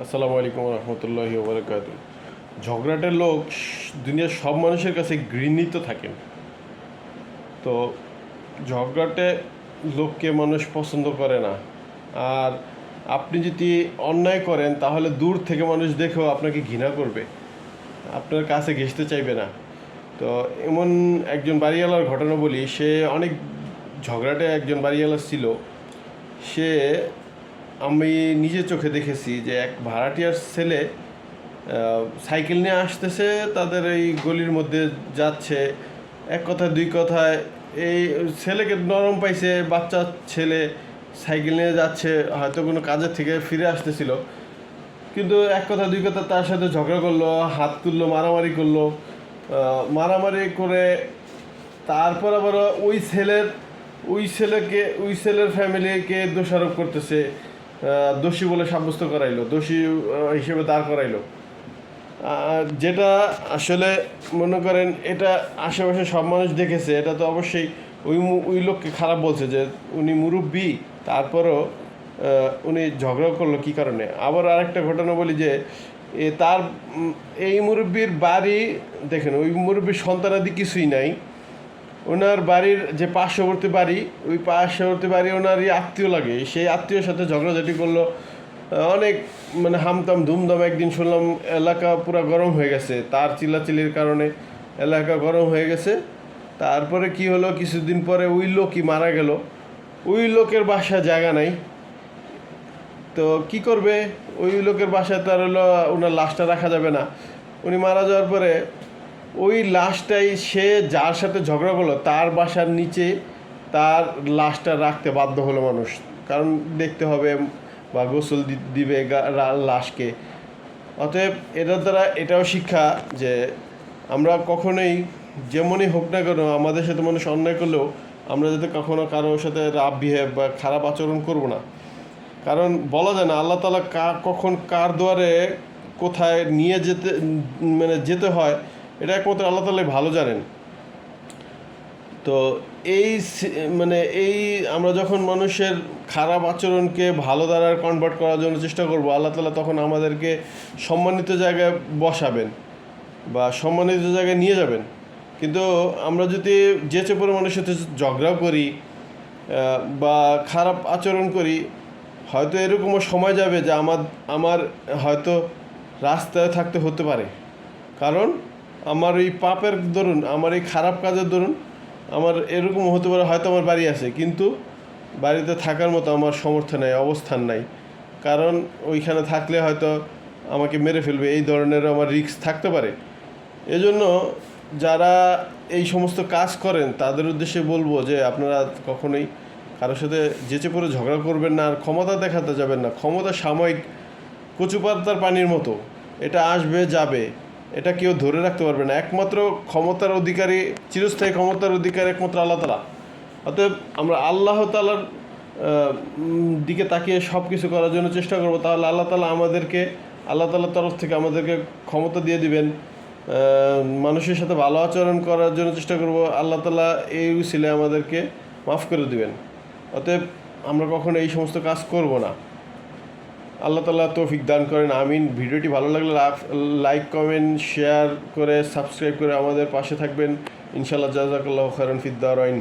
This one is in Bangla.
আসসালামু আলাইকুম রহমতুল্লাহি ওবরাকাতু। ঝগড়াটের লোক দুনিয়ার সব মানুষের কাছে ঘৃণিত থাকেন। তো ঝগড়াটে লোককে মানুষ পছন্দ করে না। আর আপনি যদি অন্যায় করেন তাহলে দূর থেকে মানুষ দেখেও আপনাকে ঘৃণা করবে, আপনার কাছে ঘেঁষতে চাইবে না। তো এমন একজন বাড়িওয়ালার ঘটনা বলি। সে অনেক ঝগড়াটে একজন বাড়িওয়ালা ছিল। সে আমি নিজের চোখে দেখেছি যে এক ভাড়াটিয়ার ছেলে সাইকেল নিয়ে আসতেছে, তাদের এই গলির মধ্যে যাচ্ছে। এক কথা দুই কথায় এই ছেলেকে নরম পাইছে, বাচ্চা ছেলে সাইকেল নিয়ে যাচ্ছে, হয়তো কোনো কাজের থেকে ফিরে আসতেছিল, কিন্তু এক কথা দুই কথা তার সাথে ঝগড়া করলো, হাত তুললো, মারামারি করলো। মারামারি করে তারপর আবার ওই ছেলের ফ্যামিলিকে দোষারোপ করতেছে, দোষী বলে সাব্যস্ত করাইলো, দোষী হিসেবে দাঁড় করাইলো। যেটা আসলে মনে করেন এটা আশেপাশে সব মানুষ দেখেছে, এটা তো অবশ্যই ওই লোককে খারাপ বলছে যে উনি মুরব্বি, তারপরও উনি ঝগড়া করলো কী কারণে। আবার আরেকটা ঘটনা বলি যে তার এই মুরব্বির বাড়ি দেখেন, ওই মুরব্বির সন্তানাদি কিছুই নাই। ওনার বাড়ির যে পার্শ্ববর্তী বাড়ি, ওই পার্শ্ববর্তী বাড়ি ওনারই আত্মীয় লাগে, সেই আত্মীয়র সাথে ঝগড়াঝাটি করলো অনেক, মানে হামতাম ধুমধাম। একদিন শুনলাম এলাকা পুরো গরম হয়ে গেছে, তার চিল্লাচিল্লির কারণে এলাকা গরম হয়ে গেছে। তারপরে কি হলো, কিছুদিন পরে ওই লোকই মারা গেল। ওই লোকের বাসায় জায়গা নাই, তো কি করবে? ওই লোকের বাসায় তার হলো ওনার লাশটা রাখা যাবে না। উনি মারা যাওয়ার পরে ওই লাশটাই সে যার সাথে ঝগড়া করলো তার বাসার নিচে তার লাশটা রাখতে বাধ্য হলো মানুষ, কারণ দেখতে হবে বা গোসল দিবে লাশকে। অতএব এটার দ্বারা এটাও শিক্ষা যে আমরা কখনোই যেমনই হোক না কেন, আমাদের সাথে মানুষ অন্যায় করলেও আমরা যাতে কখনো কারোর সাথে রাফ বিহেভ বা খারাপ আচরণ করব না। কারণ বলা যায় না আল্লাহ তাআলা কখন কার দুয়ারে কোথায় নিয়ে যেতে হয়, এটা একমাত্র আল্লাহ তাআলাই ভালো জানেন। তো এই আমরা যখন মানুষের খারাপ আচরণকে ভালো দ্বারা কনভার্ট করার জন্য চেষ্টা করব, আল্লাহ তাআলা তখন আমাদেরকে সম্মানিত জায়গায় বসাবেন বা সম্মানিত জায়গায় নিয়ে যাবেন। কিন্তু আমরা যদি যেচে পরে মানুষের সাথে ঝগড়া করি বা খারাপ আচরণ করি, হয়তো এরকমও সময় যাবে যে আমার হয়তো রাস্তায় থাকতে হতে পারে। কারণ আমার এই পাপের দরুন, আমার এই খারাপ কাজের দরুন আমার এরকম হতে পারে, হয়তো আমার বাড়ি আছে কিন্তু বাড়িতে থাকার মতো আমার সামর্থ্য নেই, অবস্থান নাই। কারণ ওইখানে থাকলে হয়তো আমাকে মেরে ফেলবে, এই ধরনের আমার রিস্ক থাকতে পারে। এজন্য যারা এই সমস্ত কাজ করেন তাদের উদ্দেশ্যে বলবো যে আপনারা কখনোই কারোর সাথে যেচে পড়ে ঝগড়া করবেন না, আর ক্ষমতা দেখাতে যাবেন না। ক্ষমতা সাময়িক, কচু পাতার পানির মতো, এটা আসবে যাবে, এটা কেউ ধরে রাখতে পারবে না। একমাত্র ক্ষমতার অধিকারী, চিরস্থায়ী ক্ষমতার অধিকারী একমাত্র আল্লাহ তাআলা। অতএব আমরা আল্লাহ তাআলার দিকে তাকিয়ে সব কিছু করার জন্য চেষ্টা করব, তাহলে আল্লাহ তাআলার তরফ থেকে আমাদেরকে ক্ষমতা দিয়ে দিবেন। মানুষের সাথে ভালো আচরণ করার জন্য চেষ্টা করব, আল্লাহ তাআলা এই উসিলে আমাদেরকে মাফ করে দিবেন। অতএব আমরা কখনো এই সমস্ত কাজ করব না। আল্লাহ তাআলা তৌফিক দান করেন, আমিন। ভিডিওটি ভালো লাগলে লাইক, কমেন্ট, শেয়ার করে সাবস্ক্রাইব করে আমাদের পাশে থাকবেন ইনশাআল্লাহ। জাযাকাল্লাহু খাইরান ফিদ দারাইন।